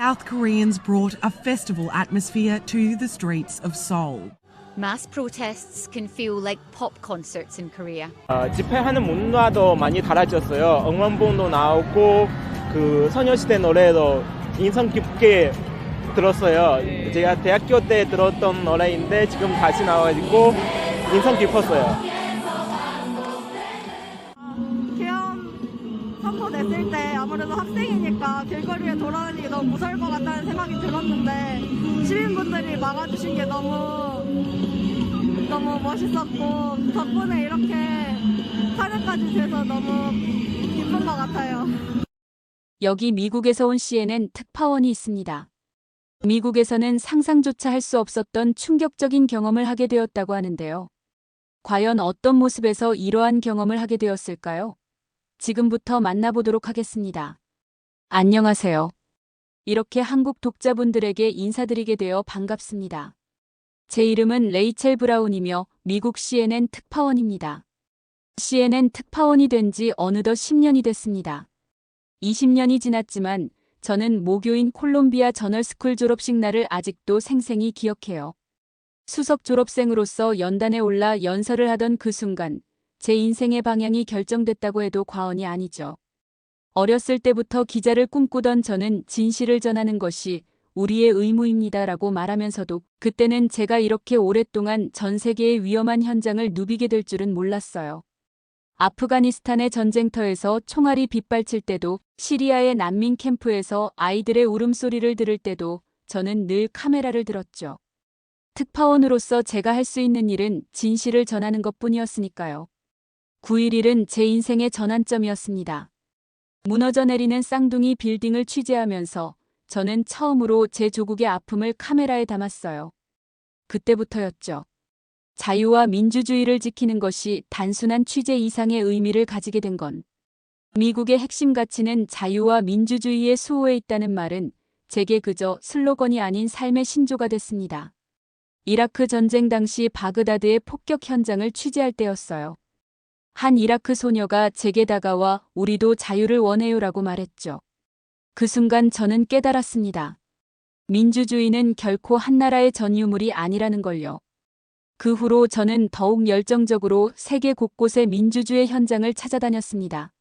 South Koreans brought a festival atmosphere to the streets of Seoul. Mass protests can feel like pop concerts in Korea. 집회하는 문화도 많이 달라졌어요. 응원봉도 나오고 그 소녀시대 노래도 인상 깊게 들었어요. 제가 대학교 때 들었던 노래인데 지금 다시 나와가지고 인상 깊었어요. 계엄 선포됐을 때 아무래도 학생이니까 길거리에 돌아다니는 게 너무 무서울 것 같다는 생각이 들었는데 시민분들이 막아주신 게 너무 멋있었고 덕분에 이렇게 하늘까지 돼서 너무 기쁜 것 같아요. 여기 미국에서 온 CNN 특파원이 있습니다. 미국에서는 상상조차 할 수 없었던 충격적인 경험을 하게 되었다고 하는데요. 과연 어떤 모습에서 이러한 경험을 하게 되었을까요? 지금부터 만나보도록 하겠습니다. 안녕하세요. 이렇게 한국 독자분들에게 인사드리게 되어 반갑습니다. 제 이름은 레이첼 브라운이며 미국 CNN 특파원입니다. CNN 특파원이 된 지 어느덧 10년이 됐습니다. 20년이 지났지만 저는 모교인 콜롬비아 저널스쿨 졸업식 날을 아직도 생생히 기억해요. 수석 졸업생으로서 연단에 올라 연설을 하던 그 순간 제 인생의 방향이 결정됐다고 해도 과언이 아니죠. 어렸을 때부터 기자를 꿈꾸던 저는 진실을 전하는 것이 우리의 의무입니다라고 말하면서도 그때는 제가 이렇게 오랫동안 전 세계의 위험한 현장을 누비게 될 줄은 몰랐어요. 아프가니스탄의 전쟁터에서 총알이 빗발칠 때도 시리아의 난민 캠프에서 아이들의 울음소리를 들을 때도 저는 늘 카메라를 들었죠. 특파원으로서 제가 할 수 있는 일은 진실을 전하는 것뿐이었으니까요. 9.11은 제 인생의 전환점이었습니다. 무너져 내리는 쌍둥이 빌딩을 취재하면서 저는 처음으로 제 조국의 아픔을 카메라에 담았어요. 그때부터였죠. 자유와 민주주의를 지키는 것이 단순한 취재 이상의 의미를 가지게 된 건. 미국의 핵심 가치는 자유와 민주주의의 수호에 있다는 말은 제게 그저 슬로건이 아닌 삶의 신조가 됐습니다. 이라크 전쟁 당시 바그다드의 폭격 현장을 취재할 때였어요. 한 이라크 소녀가 제게 다가와 우리도 자유를 원해요라고 말했죠. 그 순간 저는 깨달았습니다. 민주주의는 결코 한 나라의 전유물이 아니라는 걸요. 그 후로 저는 더욱 열정적으로 세계 곳곳의 민주주의 현장을 찾아다녔습니다.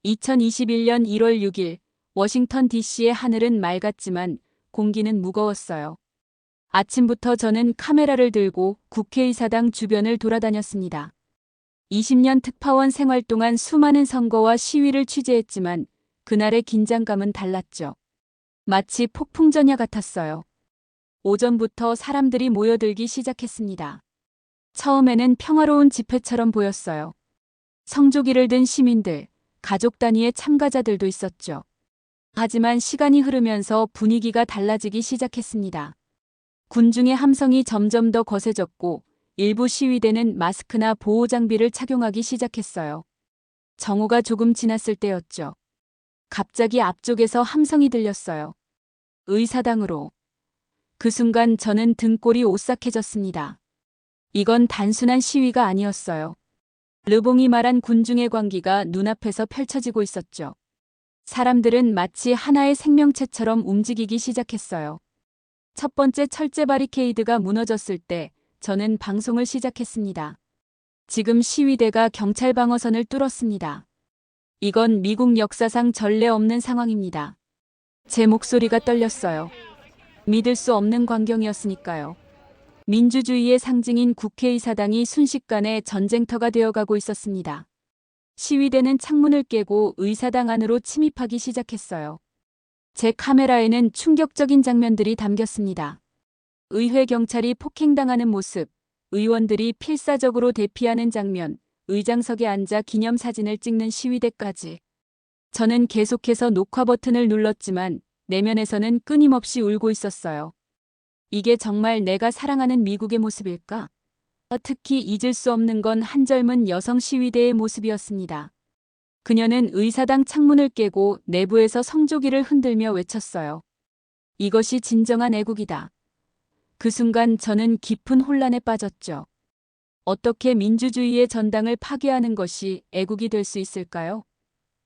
2021년 1월 6일 워싱턴 DC의 하늘은 맑았지만 공기는 무거웠어요. 아침부터 저는 카메라를 들고 국회의사당 주변을 돌아다녔습니다. 20년 특파원 생활 동안 수많은 선거와 시위를 취재했지만 그날의 긴장감은 달랐죠. 마치 폭풍전야 같았어요. 오전부터 사람들이 모여들기 시작했습니다. 처음에는 평화로운 집회처럼 보였어요. 성조기를 든 시민들, 가족 단위의 참가자들도 있었죠. 하지만 시간이 흐르면서 분위기가 달라지기 시작했습니다. 군중의 함성이 점점 더 거세졌고 일부 시위대는 마스크나 보호 장비를 착용하기 시작했어요. 정오가 조금 지났을 때였죠. 갑자기 앞쪽에서 함성이 들렸어요. 의사당으로. 그 순간 저는 등골이 오싹해졌습니다. 이건 단순한 시위가 아니었어요. 르봉이 말한 군중의 광기가 눈앞에서 펼쳐지고 있었죠. 사람들은 마치 하나의 생명체처럼 움직이기 시작했어요. 첫 번째 철제 바리케이드가 무너졌을 때 저는 방송을 시작했습니다. 지금 시위대가 경찰 방어선을 뚫었습니다. 이건 미국 역사상 전례 없는 상황입니다. 제 목소리가 떨렸어요. 믿을 수 없는 광경이었으니까요. 민주주의의 상징인 국회의사당이 순식간에 전쟁터가 되어가고 있었습니다. 시위대는 창문을 깨고 의사당 안으로 침입하기 시작했어요. 제 카메라에는 충격적인 장면들이 담겼습니다. 의회 경찰이 폭행당하는 모습, 의원들이 필사적으로 대피하는 장면, 의장석에 앉아 기념사진을 찍는 시위대까지. 저는 계속해서 녹화 버튼을 눌렀지만 내면에서는 끊임없이 울고 있었어요. 이게 정말 내가 사랑하는 미국의 모습일까? 특히 잊을 수 없는 건 한 젊은 여성 시위대의 모습이었습니다. 그녀는 의사당 창문을 깨고 내부에서 성조기를 흔들며 외쳤어요. 이것이 진정한 애국이다. 그 순간 저는 깊은 혼란에 빠졌죠. 어떻게 민주주의의 전당을 파괴하는 것이 애국이 될 수 있을까요?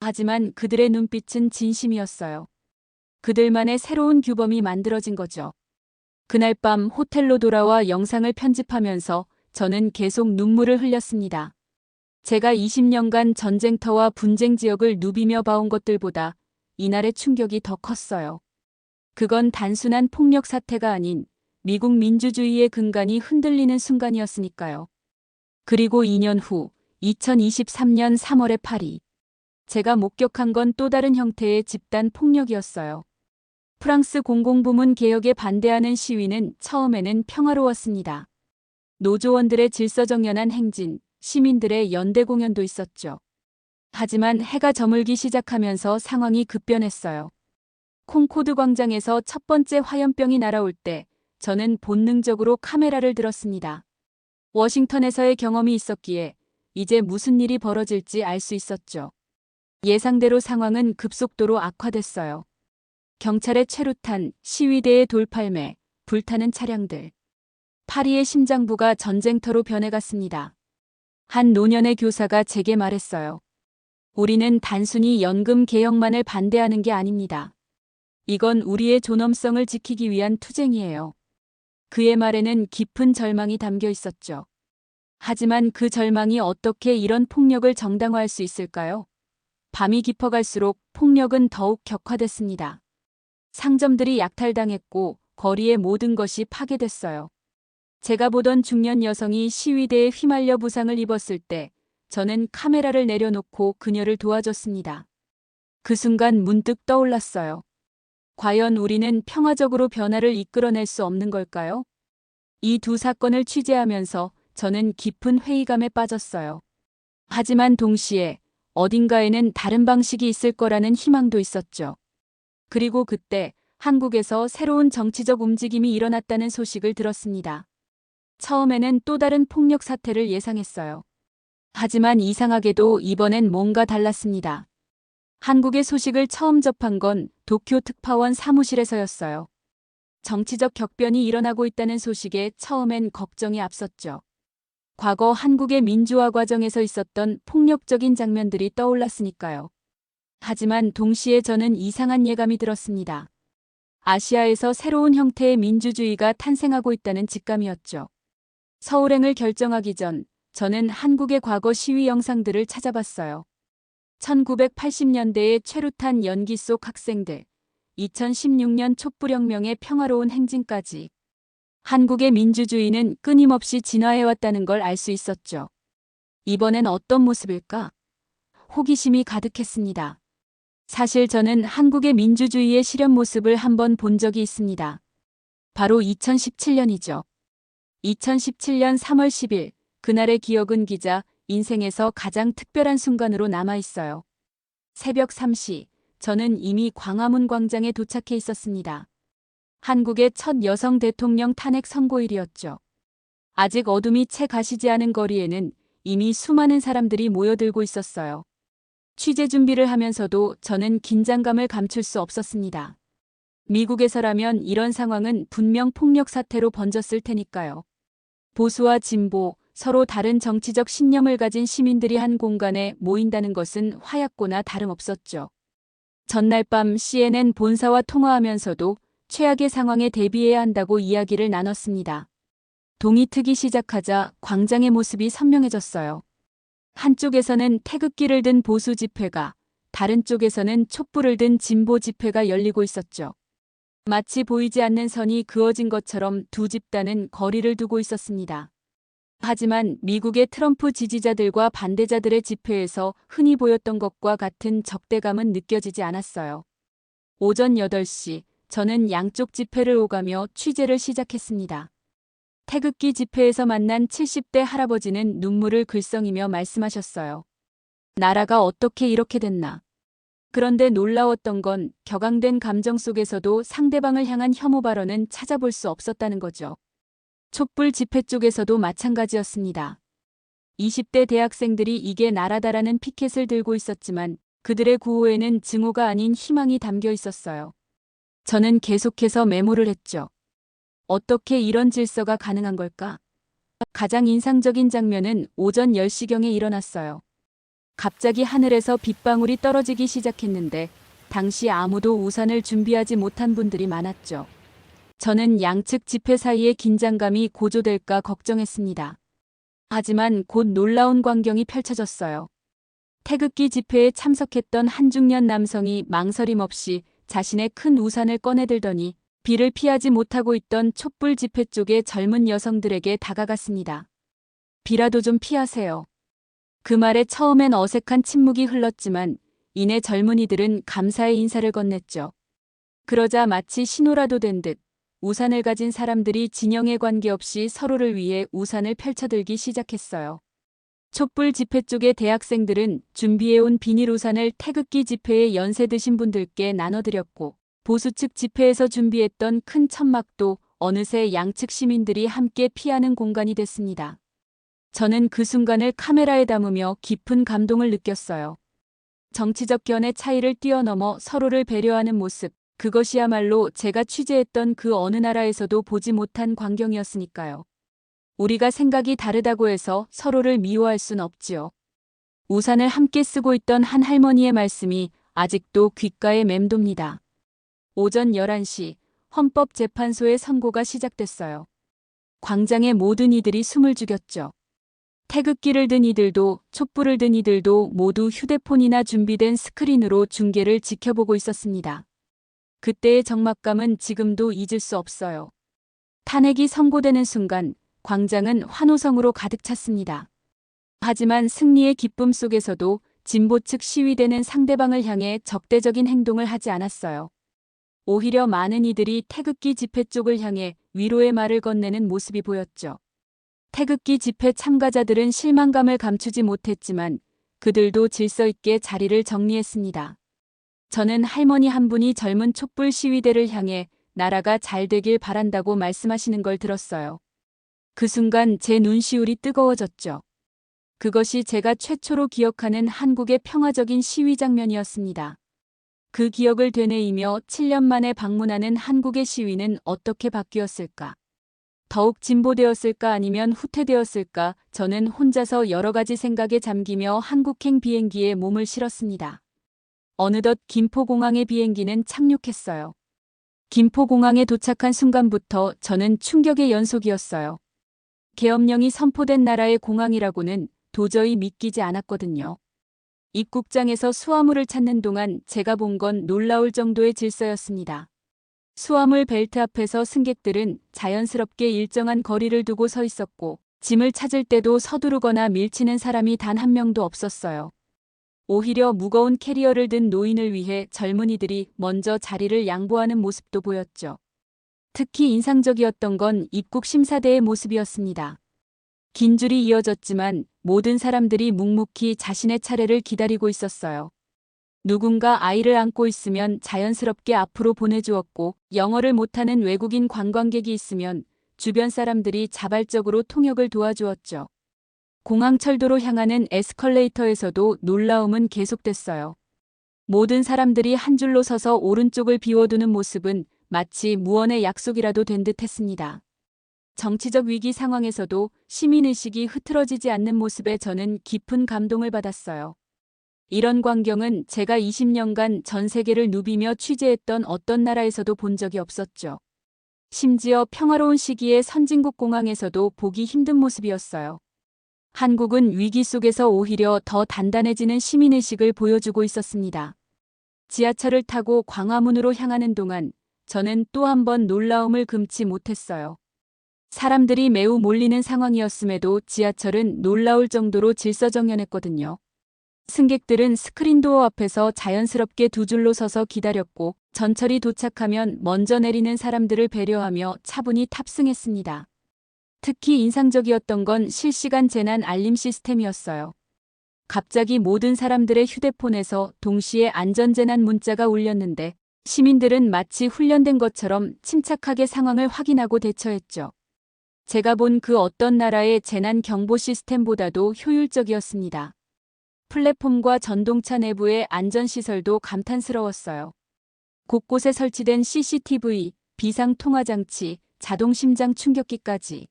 하지만 그들의 눈빛은 진심이었어요. 그들만의 새로운 규범이 만들어진 거죠. 그날 밤 호텔로 돌아와 영상을 편집하면서 저는 계속 눈물을 흘렸습니다. 제가 20년간 전쟁터와 분쟁 지역을 누비며 봐온 것들보다 이날의 충격이 더 컸어요. 그건 단순한 폭력 사태가 아닌 미국 민주주의의 근간이 흔들리는 순간이었으니까요. 그리고 2년 후 2023년 3월의 파리. 제가 목격한 건 또 다른 형태의 집단 폭력이었어요. 프랑스 공공부문 개혁에 반대하는 시위는 처음에는 평화로웠습니다. 노조원들의 질서정연한 행진, 시민들의 연대 공연도 있었죠. 하지만 해가 저물기 시작하면서 상황이 급변했어요. 콩코드 광장에서 첫 번째 화염병이 날아올 때 저는 본능적으로 카메라를 들었습니다. 워싱턴에서의 경험이 있었기에 이제 무슨 일이 벌어질지 알 수 있었죠. 예상대로 상황은 급속도로 악화됐어요. 경찰의 최루탄, 시위대의 돌팔매, 불타는 차량들. 파리의 심장부가 전쟁터로 변해갔습니다. 한 노년의 교사가 제게 말했어요. 우리는 단순히 연금 개혁만을 반대하는 게 아닙니다. 이건 우리의 존엄성을 지키기 위한 투쟁이에요. 그의 말에는 깊은 절망이 담겨 있었죠. 하지만 그 절망이 어떻게 이런 폭력을 정당화할 수 있을까요? 밤이 깊어갈수록 폭력은 더욱 격화됐습니다. 상점들이 약탈당했고 거리의 모든 것이 파괴됐어요. 제가 보던 중년 여성이 시위대에 휘말려 부상을 입었을 때 저는 카메라를 내려놓고 그녀를 도와줬습니다. 그 순간 문득 떠올랐어요. 과연 우리는 평화적으로 변화를 이끌어낼 수 없는 걸까요? 이 두 사건을 취재하면서 저는 깊은 회의감에 빠졌어요. 하지만 동시에 어딘가에는 다른 방식이 있을 거라는 희망도 있었죠. 그리고 그때 한국에서 새로운 정치적 움직임이 일어났다는 소식을 들었습니다. 처음에는 또 다른 폭력 사태를 예상했어요. 하지만 이상하게도 이번엔 뭔가 달랐습니다. 한국의 소식을 처음 접한 건 도쿄 특파원 사무실에서였어요. 정치적 격변이 일어나고 있다는 소식에 처음엔 걱정이 앞섰죠. 과거 한국의 민주화 과정에서 있었던 폭력적인 장면들이 떠올랐으니까요. 하지만 동시에 저는 이상한 예감이 들었습니다. 아시아에서 새로운 형태의 민주주의가 탄생하고 있다는 직감이었죠. 서울행을 결정하기 전 저는 한국의 과거 시위 영상들을 찾아봤어요. 1980년대의 최루탄 연기 속 학생들, 2016년 촛불혁명의 평화로운 행진까지 한국의 민주주의는 끊임없이 진화해왔다는 걸 알 수 있었죠. 이번엔 어떤 모습일까? 호기심이 가득했습니다. 사실 저는 한국의 민주주의의 실현 모습을 한번 본 적이 있습니다. 바로 2017년이죠. 2017년 3월 10일, 그날의 기억은 기자 인생에서 가장 특별한 순간으로 남아있어요. 새벽 3시, 저는 이미 광화문 광장에 도착해 있었습니다. 한국의 첫 여성 대통령 탄핵 선고일이었죠. 아직 어둠이 채 가시지 않은 거리에는 이미 수많은 사람들이 모여들고 있었어요. 취재 준비를 하면서도 저는 긴장감을 감출 수 없었습니다. 미국에서라면 이런 상황은 분명 폭력 사태로 번졌을 테니까요. 보수와 진보, 서로 다른 정치적 신념을 가진 시민들이 한 공간에 모인다는 것은 화약고나 다름없었죠. 전날 밤 CNN 본사와 통화하면서도 최악의 상황에 대비해야 한다고 이야기를 나눴습니다. 동이 트기 시작하자 광장의 모습이 선명해졌어요. 한쪽에서는 태극기를 든 보수 집회가, 다른 쪽에서는 촛불을 든 진보 집회가 열리고 있었죠. 마치 보이지 않는 선이 그어진 것처럼 두 집단은 거리를 두고 있었습니다. 하지만 미국의 트럼프 지지자들과 반대자들의 집회에서 흔히 보였던 것과 같은 적대감은 느껴지지 않았어요. 오전 8시, 저는 양쪽 집회를 오가며 취재를 시작했습니다. 태극기 집회에서 만난 70대 할아버지는 눈물을 글썽이며 말씀하셨어요. 나라가 어떻게 이렇게 됐나. 그런데 놀라웠던 건 격앙된 감정 속에서도 상대방을 향한 혐오 발언은 찾아볼 수 없었다는 거죠. 촛불 집회 쪽에서도 마찬가지였습니다. 20대 대학생들이 이게 나라다라는 피켓을 들고 있었지만 그들의 구호에는 증오가 아닌 희망이 담겨 있었어요. 저는 계속해서 메모를 했죠. 어떻게 이런 질서가 가능한 걸까? 가장 인상적인 장면은 오전 10시경에 일어났어요. 갑자기 하늘에서 빗방울이 떨어지기 시작했는데 당시 아무도 우산을 준비하지 못한 분들이 많았죠. 저는 양측 집회 사이의 긴장감이 고조될까 걱정했습니다. 하지만 곧 놀라운 광경이 펼쳐졌어요. 태극기 집회에 참석했던 한 중년 남성이 망설임 없이 자신의 큰 우산을 꺼내들더니 비를 피하지 못하고 있던 촛불 집회 쪽의 젊은 여성들에게 다가갔습니다. 비라도 좀 피하세요. 그 말에 처음엔 어색한 침묵이 흘렀지만 이내 젊은이들은 감사의 인사를 건넸죠. 그러자 마치 신호라도 된 듯 우산을 가진 사람들이 진영에 관계없이 서로를 위해 우산을 펼쳐들기 시작했어요. 촛불 집회 쪽의 대학생들은 준비해온 비닐 우산을 태극기 집회에 연세 드신 분들께 나눠드렸고 보수 측 집회에서 준비했던 큰 천막도 어느새 양측 시민들이 함께 피하는 공간이 됐습니다. 저는 그 순간을 카메라에 담으며 깊은 감동을 느꼈어요. 정치적 견해 차이를 뛰어넘어 서로를 배려하는 모습, 그것이야말로 제가 취재했던 그 어느 나라에서도 보지 못한 광경이었으니까요. 우리가 생각이 다르다고 해서 서로를 미워할 순 없지요. 우산을 함께 쓰고 있던 한 할머니의 말씀이 아직도 귓가에 맴돕니다. 오전 11시 헌법재판소의 선고가 시작됐어요. 광장의 모든 이들이 숨을 죽였죠. 태극기를 든 이들도 촛불을 든 이들도 모두 휴대폰이나 준비된 스크린으로 중계를 지켜보고 있었습니다. 그때의 적막감은 지금도 잊을 수 없어요. 탄핵이 선고되는 순간 광장은 환호성으로 가득 찼습니다. 하지만 승리의 기쁨 속에서도 진보 측 시위대는 상대방을 향해 적대적인 행동을 하지 않았어요. 오히려 많은 이들이 태극기 집회 쪽을 향해 위로의 말을 건네는 모습이 보였죠. 태극기 집회 참가자들은 실망감을 감추지 못했지만 그들도 질서 있게 자리를 정리했습니다. 저는 할머니 한 분이 젊은 촛불 시위대를 향해 나라가 잘 되길 바란다고 말씀하시는 걸 들었어요. 그 순간 제 눈시울이 뜨거워졌죠. 그것이 제가 최초로 기억하는 한국의 평화적인 시위 장면이었습니다. 그 기억을 되뇌이며 7년 만에 방문하는 한국의 시위는 어떻게 바뀌었을까? 더욱 진보되었을까 아니면 후퇴되었을까? 저는 혼자서 여러 가지 생각에 잠기며 한국행 비행기에 몸을 실었습니다. 어느덧 김포공항의 비행기는 착륙했어요. 김포공항에 도착한 순간부터 저는 충격의 연속이었어요. 계엄령이 선포된 나라의 공항이라고는 도저히 믿기지 않았거든요. 입국장에서 수화물을 찾는 동안 제가 본 건 놀라울 정도의 질서였습니다. 수화물 벨트 앞에서 승객들은 자연스럽게 일정한 거리를 두고 서 있었고 짐을 찾을 때도 서두르거나 밀치는 사람이 단 한 명도 없었어요. 오히려 무거운 캐리어를 든 노인을 위해 젊은이들이 먼저 자리를 양보하는 모습도 보였죠. 특히 인상적이었던 건 입국 심사대의 모습이었습니다. 긴 줄이 이어졌지만 모든 사람들이 묵묵히 자신의 차례를 기다리고 있었어요. 누군가 아이를 안고 있으면 자연스럽게 앞으로 보내주었고 영어를 못하는 외국인 관광객이 있으면 주변 사람들이 자발적으로 통역을 도와주었죠. 공항철도로 향하는 에스컬레이터에서도 놀라움은 계속됐어요. 모든 사람들이 한 줄로 서서 오른쪽을 비워두는 모습은 마치 무언의 약속이라도 된 듯 했습니다. 정치적 위기 상황에서도 시민의식이 흐트러지지 않는 모습에 저는 깊은 감동을 받았어요. 이런 광경은 제가 20년간 전 세계를 누비며 취재했던 어떤 나라에서도 본 적이 없었죠. 심지어 평화로운 시기의 선진국 공항에서도 보기 힘든 모습이었어요. 한국은 위기 속에서 오히려 더 단단해지는 시민의식을 보여주고 있었습니다. 지하철을 타고 광화문으로 향하는 동안 저는 또 한 번 놀라움을 금치 못했어요. 사람들이 매우 몰리는 상황이었음에도 지하철은 놀라울 정도로 질서정연했거든요. 승객들은 스크린도어 앞에서 자연스럽게 두 줄로 서서 기다렸고 전철이 도착하면 먼저 내리는 사람들을 배려하며 차분히 탑승했습니다. 특히 인상적이었던 건 실시간 재난 알림 시스템이었어요. 갑자기 모든 사람들의 휴대폰에서 동시에 안전재난 문자가 울렸는데 시민들은 마치 훈련된 것처럼 침착하게 상황을 확인하고 대처했죠. 제가 본 그 어떤 나라의 재난 경보 시스템보다도 효율적이었습니다. 플랫폼과 전동차 내부의 안전시설도 감탄스러웠어요. 곳곳에 설치된 CCTV, 비상통화장치, 자동 심장 충격기까지.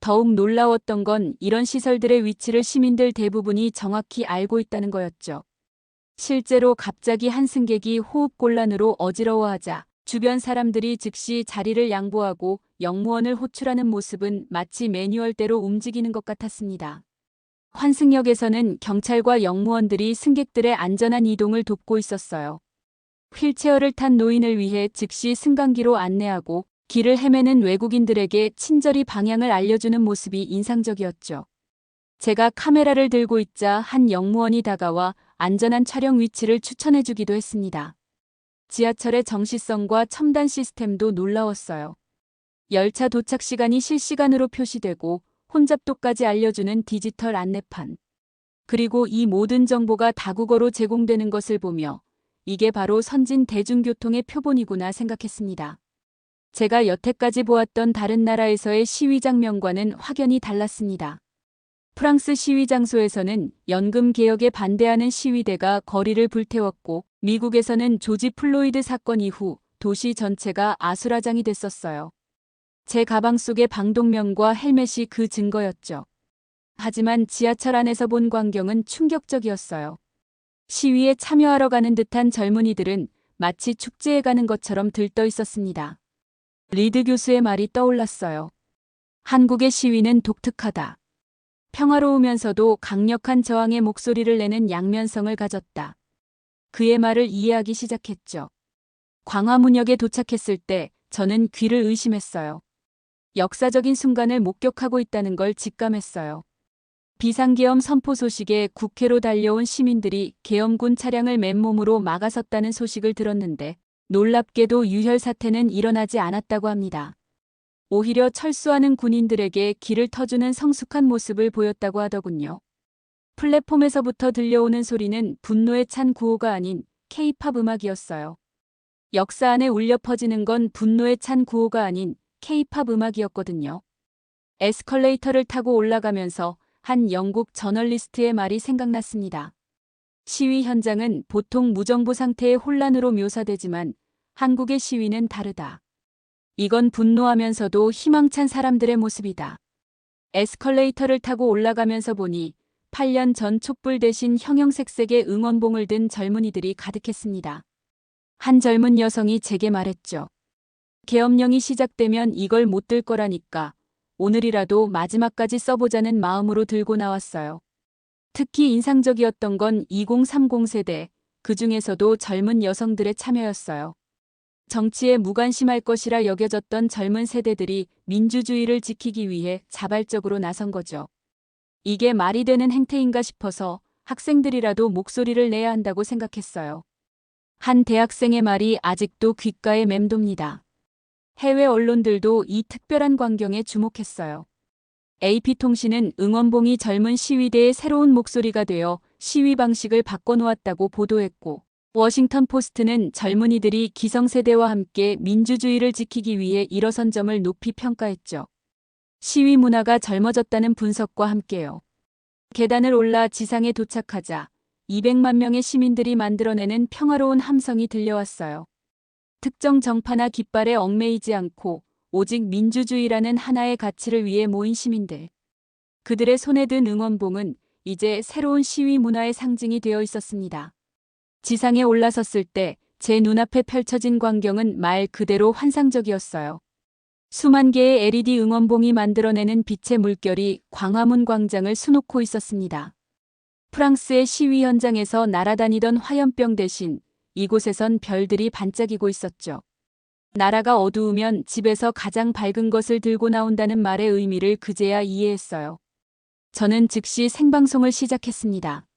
더욱 놀라웠던 건 이런 시설들의 위치를 시민들 대부분이 정확히 알고 있다는 거였죠. 실제로 갑자기 한 승객이 호흡곤란으로 어지러워하자 주변 사람들이 즉시 자리를 양보하고 역무원을 호출하는 모습은 마치 매뉴얼대로 움직이는 것 같았습니다. 환승역에서는 경찰과 역무원들이 승객들의 안전한 이동을 돕고 있었어요. 휠체어를 탄 노인을 위해 즉시 승강기로 안내하고 길을 헤매는 외국인들에게 친절히 방향을 알려주는 모습이 인상적이었죠. 제가 카메라를 들고 있자 한 역무원이 다가와 안전한 촬영 위치를 추천해주기도 했습니다. 지하철의 정시성과 첨단 시스템도 놀라웠어요. 열차 도착 시간이 실시간으로 표시되고 혼잡도까지 알려주는 디지털 안내판. 그리고 이 모든 정보가 다국어로 제공되는 것을 보며 이게 바로 선진 대중교통의 표본이구나 생각했습니다. 제가 여태까지 보았던 다른 나라에서의 시위 장면과는 확연히 달랐습니다. 프랑스 시위 장소에서는 연금 개혁에 반대하는 시위대가 거리를 불태웠고 미국에서는 조지 플로이드 사건 이후 도시 전체가 아수라장이 됐었어요. 제 가방 속의 방독면과 헬멧이 그 증거였죠. 하지만 지하철 안에서 본 광경은 충격적이었어요. 시위에 참여하러 가는 듯한 젊은이들은 마치 축제에 가는 것처럼 들떠 있었습니다. 리드 교수의 말이 떠올랐어요. 한국의 시위는 독특하다. 평화로우면서도 강력한 저항의 목소리를 내는 양면성을 가졌다. 그의 말을 이해하기 시작했죠. 광화문역에 도착했을 때 저는 귀를 의심했어요. 역사적인 순간을 목격하고 있다는 걸 직감했어요. 비상계엄 선포 소식에 국회로 달려온 시민들이 계엄군 차량을 맨몸으로 막아섰다는 소식을 들었는데 놀랍게도 유혈 사태는 일어나지 않았다고 합니다. 오히려 철수하는 군인들에게 길을 터주는 성숙한 모습을 보였다고 하더군요. 플랫폼에서부터 들려오는 소리는 분노에 찬 구호가 아닌 K-팝 음악이었어요. 역사 안에 울려 퍼지는 건 분노에 찬 구호가 아닌 K-팝 음악이었거든요. 에스컬레이터를 타고 올라가면서 한 영국 저널리스트의 말이 생각났습니다. 시위 현장은 보통 무정부 상태의 혼란으로 묘사되지만 한국의 시위는 다르다. 이건 분노하면서도 희망찬 사람들의 모습이다. 에스컬레이터를 타고 올라가면서 보니 8년 전 촛불 대신 형형색색의 응원봉을 든 젊은이들이 가득했습니다. 한 젊은 여성이 제게 말했죠. 계엄령이 시작되면 이걸 못 들 거라니까 오늘이라도 마지막까지 써보자는 마음으로 들고 나왔어요. 특히 인상적이었던 건 2030 세대, 그 중에서도 젊은 여성들의 참여였어요. 정치에 무관심할 것이라 여겨졌던 젊은 세대들이 민주주의를 지키기 위해 자발적으로 나선 거죠. 이게 말이 되는 행태인가 싶어서 학생들이라도 목소리를 내야 한다고 생각했어요. 한 대학생의 말이 아직도 귓가에 맴돕니다. 해외 언론들도 이 특별한 광경에 주목했어요. AP통신은 응원봉이 젊은 시위대의 새로운 목소리가 되어 시위 방식을 바꿔놓았다고 보도했고, 워싱턴 포스트는 젊은이들이 기성세대와 함께 민주주의를 지키기 위해 일어선 점을 높이 평가했죠. 시위 문화가 젊어졌다는 분석과 함께요. 계단을 올라 지상에 도착하자 200만 명의 시민들이 만들어내는 평화로운 함성이 들려왔어요. 특정 정파나 깃발에 얽매이지 않고 오직 민주주의라는 하나의 가치를 위해 모인 시민들. 그들의 손에 든 응원봉은 이제 새로운 시위 문화의 상징이 되어 있었습니다. 지상에 올라섰을 때 제 눈앞에 펼쳐진 광경은 말 그대로 환상적이었어요. 수만 개의 LED 응원봉이 만들어내는 빛의 물결이 광화문 광장을 수놓고 있었습니다. 프랑스의 시위 현장에서 날아다니던 화염병 대신 이곳에선 별들이 반짝이고 있었죠. 나라가 어두우면 집에서 가장 밝은 것을 들고 나온다는 말의 의미를 그제야 이해했어요. 저는 즉시 생방송을 시작했습니다.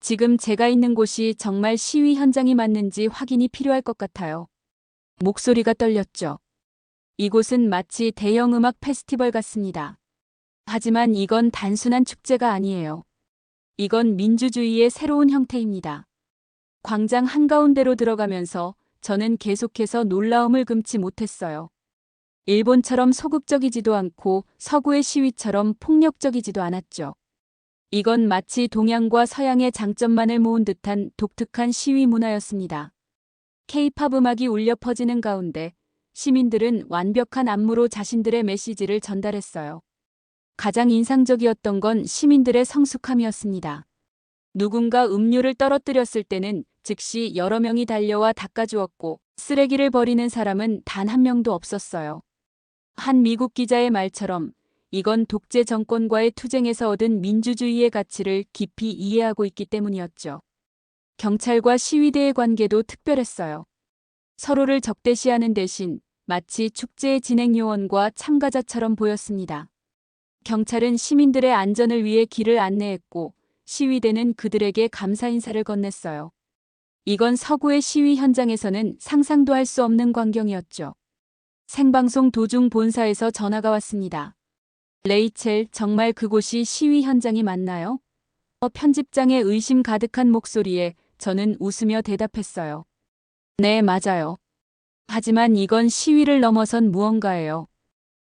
지금 제가 있는 곳이 정말 시위 현장이 맞는지 확인이 필요할 것 같아요. 목소리가 떨렸죠. 이곳은 마치 대형 음악 페스티벌 같습니다. 하지만 이건 단순한 축제가 아니에요. 이건 민주주의의 새로운 형태입니다. 광장 한가운데로 들어가면서 저는 계속해서 놀라움을 금치 못했어요. 일본처럼 소극적이지도 않고 서구의 시위처럼 폭력적이지도 않았죠. 이건 마치 동양과 서양의 장점만을 모은 듯한 독특한 시위 문화였습니다. K-팝 음악이 울려 퍼지는 가운데 시민들은 완벽한 안무로 자신들의 메시지를 전달했어요. 가장 인상적이었던 건 시민들의 성숙함이었습니다. 누군가 음료를 떨어뜨렸을 때는 즉시 여러 명이 달려와 닦아주었고 쓰레기를 버리는 사람은 단 한 명도 없었어요. 한 미국 기자의 말처럼 이건 독재 정권과의 투쟁에서 얻은 민주주의의 가치를 깊이 이해하고 있기 때문이었죠. 경찰과 시위대의 관계도 특별했어요. 서로를 적대시하는 대신 마치 축제의 진행 요원과 참가자처럼 보였습니다. 경찰은 시민들의 안전을 위해 길을 안내했고 시위대는 그들에게 감사 인사를 건넸어요. 이건 서구의 시위 현장에서는 상상도 할 수 없는 광경이었죠. 생방송 도중 본사에서 전화가 왔습니다. 레이첼, 정말 그곳이 시위 현장이 맞나요? 편집장의 의심 가득한 목소리에 저는 웃으며 대답했어요. 네, 맞아요. 하지만 이건 시위를 넘어선 무언가예요.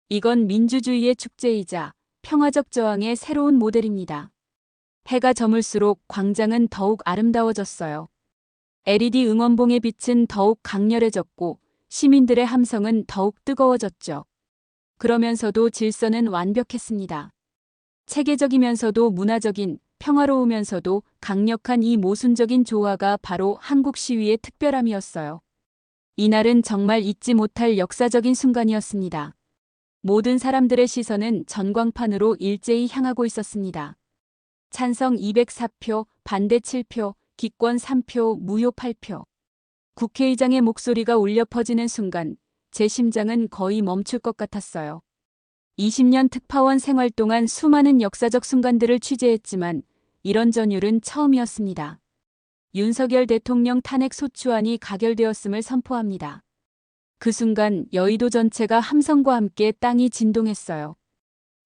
이건 민주주의의 축제이자 평화적 저항의 새로운 모델입니다. 해가 저물수록 광장은 더욱 아름다워졌어요. LED 응원봉의 빛은 더욱 강렬해졌고 시민들의 함성은 더욱 뜨거워졌죠. 그러면서도 질서는 완벽했습니다. 체계적이면서도 문화적인, 평화로우면서도 강력한 이 모순적인 조화가 바로 한국 시위의 특별함이었어요. 이날은 정말 잊지 못할 역사적인 순간이었습니다. 모든 사람들의 시선은 전광판으로 일제히 향하고 있었습니다. 찬성 204표, 반대 7표, 기권 3표, 무효 8표. 국회의장의 목소리가 울려 퍼지는 순간 제 심장은 거의 멈출 것 같았어요. 20년 특파원 생활 동안 수많은 역사적 순간들을 취재했지만 이런 전율은 처음이었습니다. 윤석열 대통령 탄핵 소추안이 가결되었음을 선포합니다. 그 순간 여의도 전체가 함성과 함께 땅이 진동했어요.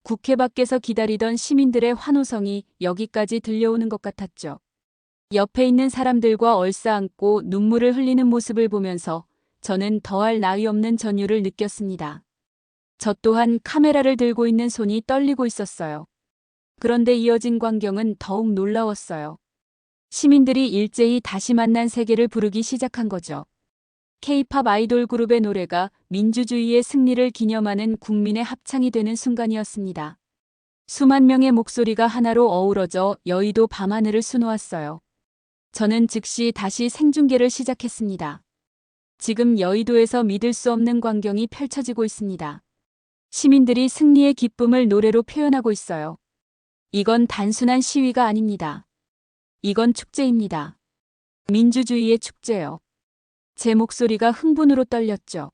국회 밖에서 기다리던 시민들의 환호성이 여기까지 들려오는 것 같았죠. 옆에 있는 사람들과 얼싸안고 눈물을 흘리는 모습을 보면서 저는 더할 나위 없는 전율을 느꼈습니다. 저 또한 카메라를 들고 있는 손이 떨리고 있었어요. 그런데 이어진 광경은 더욱 놀라웠어요. 시민들이 일제히 다시 만난 세계를 부르기 시작한 거죠. K-팝 아이돌 그룹의 노래가 민주주의의 승리를 기념하는 국민의 합창이 되는 순간이었습니다. 수만 명의 목소리가 하나로 어우러져 여의도 밤하늘을 수놓았어요. 저는 즉시 다시 생중계를 시작했습니다. 지금 여의도에서 믿을 수 없는 광경이 펼쳐지고 있습니다. 시민들이 승리의 기쁨을 노래로 표현하고 있어요. 이건 단순한 시위가 아닙니다. 이건 축제입니다. 민주주의의 축제요. 제 목소리가 흥분으로 떨렸죠.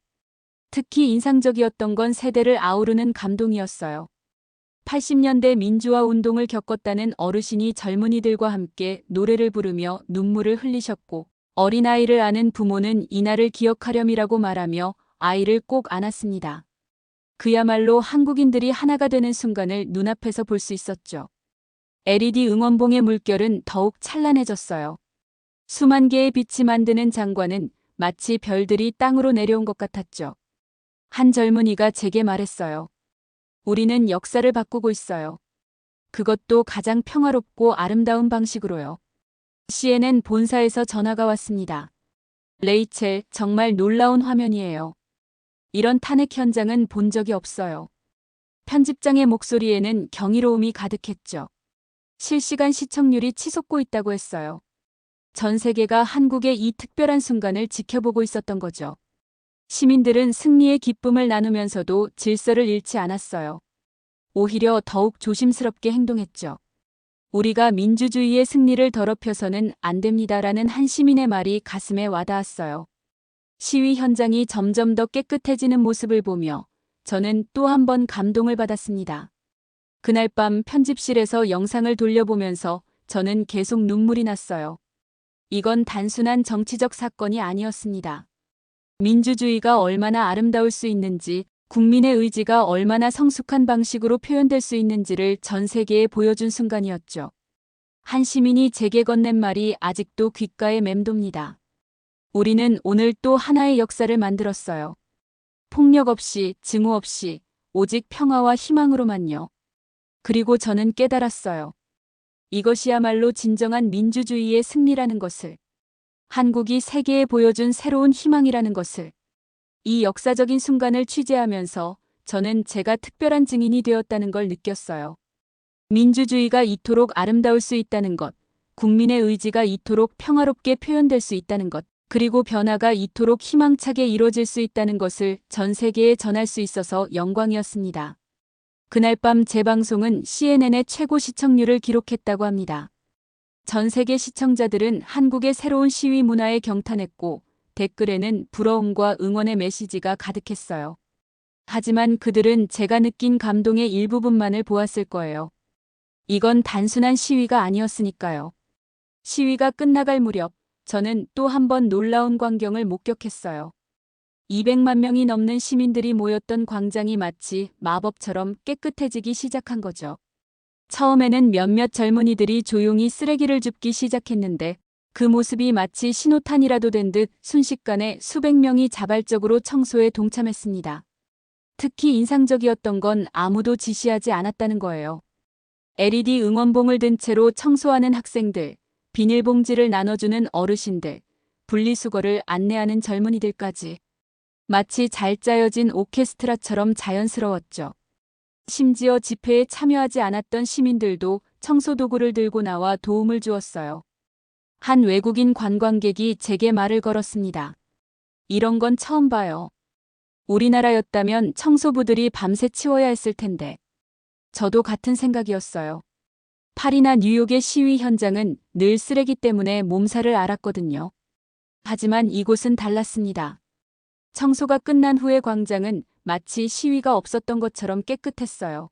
특히 인상적이었던 건 세대를 아우르는 감동이었어요. 80년대 민주화 운동을 겪었다는 어르신이 젊은이들과 함께 노래를 부르며 눈물을 흘리셨고 어린아이를 아는 부모는 이날을 기억하렴이라고 말하며 아이를 꼭 안았습니다. 그야말로 한국인들이 하나가 되는 순간을 눈앞에서 볼 수 있었죠. LED 응원봉의 물결은 더욱 찬란해졌어요. 수만 개의 빛이 만드는 장관은 마치 별들이 땅으로 내려온 것 같았죠. 한 젊은이가 제게 말했어요. 우리는 역사를 바꾸고 있어요. 그것도 가장 평화롭고 아름다운 방식으로요. CNN 본사에서 전화가 왔습니다. 레이첼, 정말 놀라운 화면이에요. 이런 탄핵 현장은 본 적이 없어요. 편집장의 목소리에는 경이로움이 가득했죠. 실시간 시청률이 치솟고 있다고 했어요. 전 세계가 한국의 이 특별한 순간을 지켜보고 있었던 거죠. 시민들은 승리의 기쁨을 나누면서도 질서를 잃지 않았어요. 오히려 더욱 조심스럽게 행동했죠. 우리가 민주주의의 승리를 더럽혀서는 안 됩니다라는 한 시민의 말이 가슴에 와닿았어요. 시위 현장이 점점 더 깨끗해지는 모습을 보며 저는 또 한 번 감동을 받았습니다. 그날 밤 편집실에서 영상을 돌려보면서 저는 계속 눈물이 났어요. 이건 단순한 정치적 사건이 아니었습니다. 민주주의가 얼마나 아름다울 수 있는지, 국민의 의지가 얼마나 성숙한 방식으로 표현될 수 있는지를 전 세계에 보여준 순간이었죠. 한 시민이 제게 건넨 말이 아직도 귓가에 맴돕니다. 우리는 오늘 또 하나의 역사를 만들었어요. 폭력 없이, 증오 없이, 오직 평화와 희망으로만요. 그리고 저는 깨달았어요. 이것이야말로 진정한 민주주의의 승리라는 것을. 한국이 세계에 보여준 새로운 희망이라는 것을. 이 역사적인 순간을 취재하면서 저는 제가 특별한 증인이 되었다는 걸 느꼈어요. 민주주의가 이토록 아름다울 수 있다는 것, 국민의 의지가 이토록 평화롭게 표현될 수 있다는 것, 그리고 변화가 이토록 희망차게 이뤄질 수 있다는 것을 전 세계에 전할 수 있어서 영광이었습니다. 그날 밤 재방송은 CNN의 최고 시청률을 기록했다고 합니다. 전 세계 시청자들은 한국의 새로운 시위 문화에 경탄했고 댓글에는 부러움과 응원의 메시지가 가득했어요. 하지만 그들은 제가 느낀 감동의 일부분만을 보았을 거예요. 이건 단순한 시위가 아니었으니까요. 시위가 끝나갈 무렵 저는 또 한 번 놀라운 광경을 목격했어요. 200만 명이 넘는 시민들이 모였던 광장이 마치 마법처럼 깨끗해지기 시작한 거죠. 처음에는 몇몇 젊은이들이 조용히 쓰레기를 줍기 시작했는데 그 모습이 마치 신호탄이라도 된 듯 순식간에 수백 명이 자발적으로 청소에 동참했습니다. 특히 인상적이었던 건 아무도 지시하지 않았다는 거예요. LED 응원봉을 든 채로 청소하는 학생들, 비닐봉지를 나눠주는 어르신들, 분리수거를 안내하는 젊은이들까지. 마치 잘 짜여진 오케스트라처럼 자연스러웠죠. 심지어 집회에 참여하지 않았던 시민들도 청소도구를 들고 나와 도움을 주었어요. 한 외국인 관광객이 제게 말을 걸었습니다. 이런 건 처음 봐요. 우리나라였다면 청소부들이 밤새 치워야 했을 텐데. 저도 같은 생각이었어요. 파리나 뉴욕의 시위 현장은 늘 쓰레기 때문에 몸살을 앓았거든요. 하지만 이곳은 달랐습니다. 청소가 끝난 후의 광장은 마치 시위가 없었던 것처럼 깨끗했어요.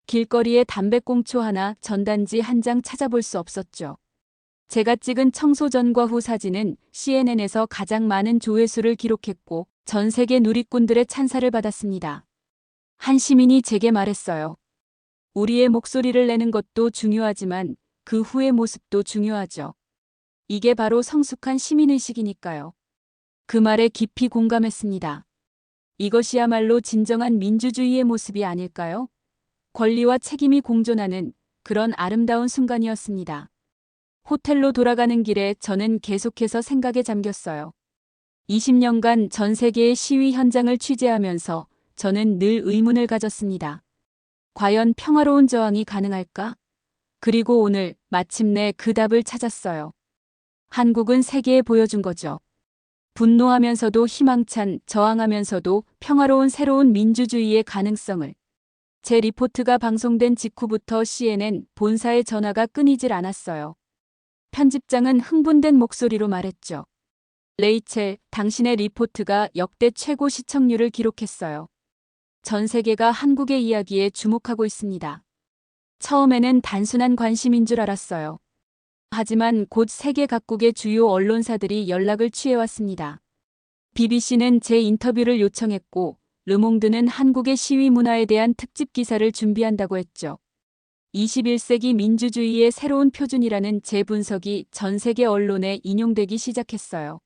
길거리에 담배꽁초 하나, 전단지 한 장 찾아볼 수 없었죠. 제가 찍은 청소 전과 후 사진은 CNN에서 가장 많은 조회수를 기록했고 전 세계 누리꾼들의 찬사를 받았습니다. 한 시민이 제게 말했어요. 우리의 목소리를 내는 것도 중요하지만 그 후의 모습도 중요하죠. 이게 바로 성숙한 시민의식이니까요. 그 말에 깊이 공감했습니다. 이것이야말로 진정한 민주주의의 모습이 아닐까요? 권리와 책임이 공존하는 그런 아름다운 순간이었습니다. 호텔로 돌아가는 길에 저는 계속해서 생각에 잠겼어요. 20년간 전 세계의 시위 현장을 취재하면서 저는 늘 의문을 가졌습니다. 과연 평화로운 저항이 가능할까? 그리고 오늘 마침내 그 답을 찾았어요. 한국은 세계에 보여준 거죠. 분노하면서도 희망찬, 저항하면서도 평화로운 새로운 민주주의의 가능성을. 제 리포트가 방송된 직후부터 CNN 본사의 전화가 끊이질 않았어요. 편집장은 흥분된 목소리로 말했죠. 레이첼, 당신의 리포트가 역대 최고 시청률을 기록했어요. 전 세계가 한국의 이야기에 주목하고 있습니다. 처음에는 단순한 관심인 줄 알았어요. 하지만 곧 세계 각국의 주요 언론사들이 연락을 취해왔습니다. BBC는 제 인터뷰를 요청했고 르몽드는 한국의 시위 문화에 대한 특집 기사를 준비한다고 했죠. 21세기 민주주의의 새로운 표준이라는 제 분석이 전 세계 언론에 인용되기 시작했어요.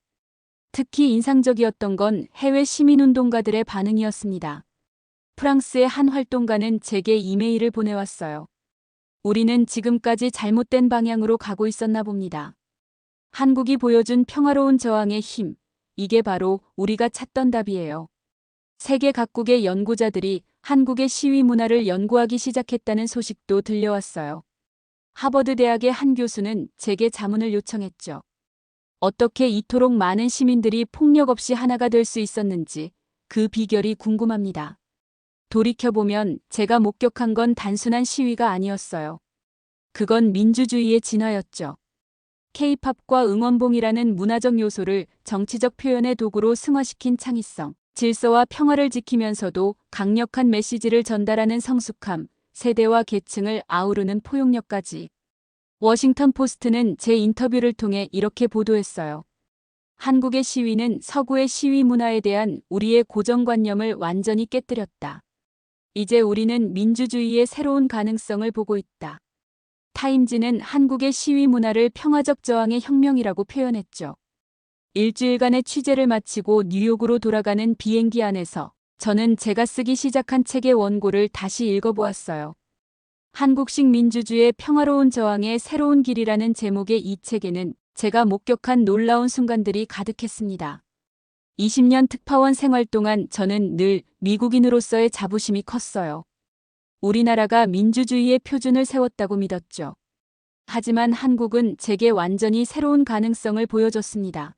특히 인상적이었던 건 해외 시민운동가들의 반응이었습니다. 프랑스의 한 활동가는 제게 이메일을 보내왔어요. 우리는 지금까지 잘못된 방향으로 가고 있었나 봅니다. 한국이 보여준 평화로운 저항의 힘, 이게 바로 우리가 찾던 답이에요. 세계 각국의 연구자들이 한국의 시위 문화를 연구하기 시작했다는 소식도 들려왔어요. 하버드 대학의 한 교수는 제게 자문을 요청했죠. 어떻게 이토록 많은 시민들이 폭력 없이 하나가 될 수 있었는지 그 비결이 궁금합니다. 돌이켜보면 제가 목격한 건 단순한 시위가 아니었어요. 그건 민주주의의 진화였죠. K-팝과 응원봉이라는 문화적 요소를 정치적 표현의 도구로 승화시킨 창의성, 질서와 평화를 지키면서도 강력한 메시지를 전달하는 성숙함, 세대와 계층을 아우르는 포용력까지. 워싱턴 포스트는 제 인터뷰를 통해 이렇게 보도했어요. 한국의 시위는 서구의 시위 문화에 대한 우리의 고정관념을 완전히 깨뜨렸다. 이제 우리는 민주주의의 새로운 가능성을 보고 있다. 타임지는 한국의 시위 문화를 평화적 저항의 혁명이라고 표현했죠. 일주일간의 취재를 마치고 뉴욕으로 돌아가는 비행기 안에서 저는 제가 쓰기 시작한 책의 원고를 다시 읽어보았어요. 한국식 민주주의의 평화로운 저항의 새로운 길이라는 제목의 이 책에는 제가 목격한 놀라운 순간들이 가득했습니다. 20년 특파원 생활 동안 저는 늘 미국인으로서의 자부심이 컸어요. 우리나라가 민주주의의 표준을 세웠다고 믿었죠. 하지만 한국은 제게 완전히 새로운 가능성을 보여줬습니다.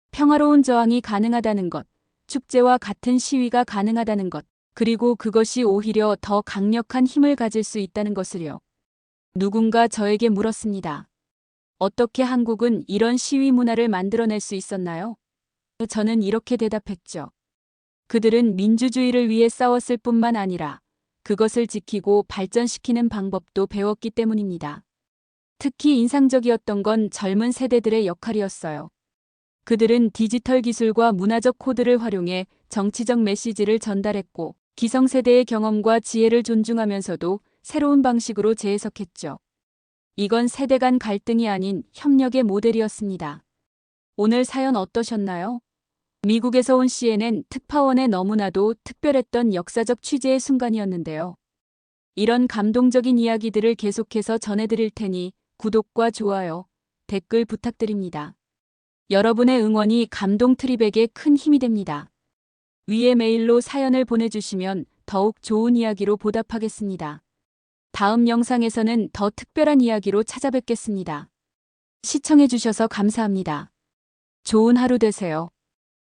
평화로운 저항이 가능하다는 것, 축제와 같은 시위가 가능하다는 것, 그리고 그것이 오히려 더 강력한 힘을 가질 수 있다는 것을요. 누군가 저에게 물었습니다. 어떻게 한국은 이런 시위 문화를 만들어낼 수 있었나요? 저는 이렇게 대답했죠. 그들은 민주주의를 위해 싸웠을 뿐만 아니라 그것을 지키고 발전시키는 방법도 배웠기 때문입니다. 특히 인상적이었던 건 젊은 세대들의 역할이었어요. 그들은 디지털 기술과 문화적 코드를 활용해 정치적 메시지를 전달했고, 기성세대의 경험과 지혜를 존중하면서도 새로운 방식으로 재해석했죠. 이건 세대 간 갈등이 아닌 협력의 모델이었습니다. 오늘 사연 어떠셨나요? 미국에서 온 CNN 특파원의 너무나도 특별했던 역사적 취재의 순간이었는데요. 이런 감동적인 이야기들을 계속해서 전해드릴 테니 구독과 좋아요, 댓글 부탁드립니다. 여러분의 응원이 감동 트립에게 큰 힘이 됩니다. 위에 메일로 사연을 보내주시면 더욱 좋은 이야기로 보답하겠습니다. 다음 영상에서는 더 특별한 이야기로 찾아뵙겠습니다. 시청해주셔서 감사합니다. 좋은 하루 되세요.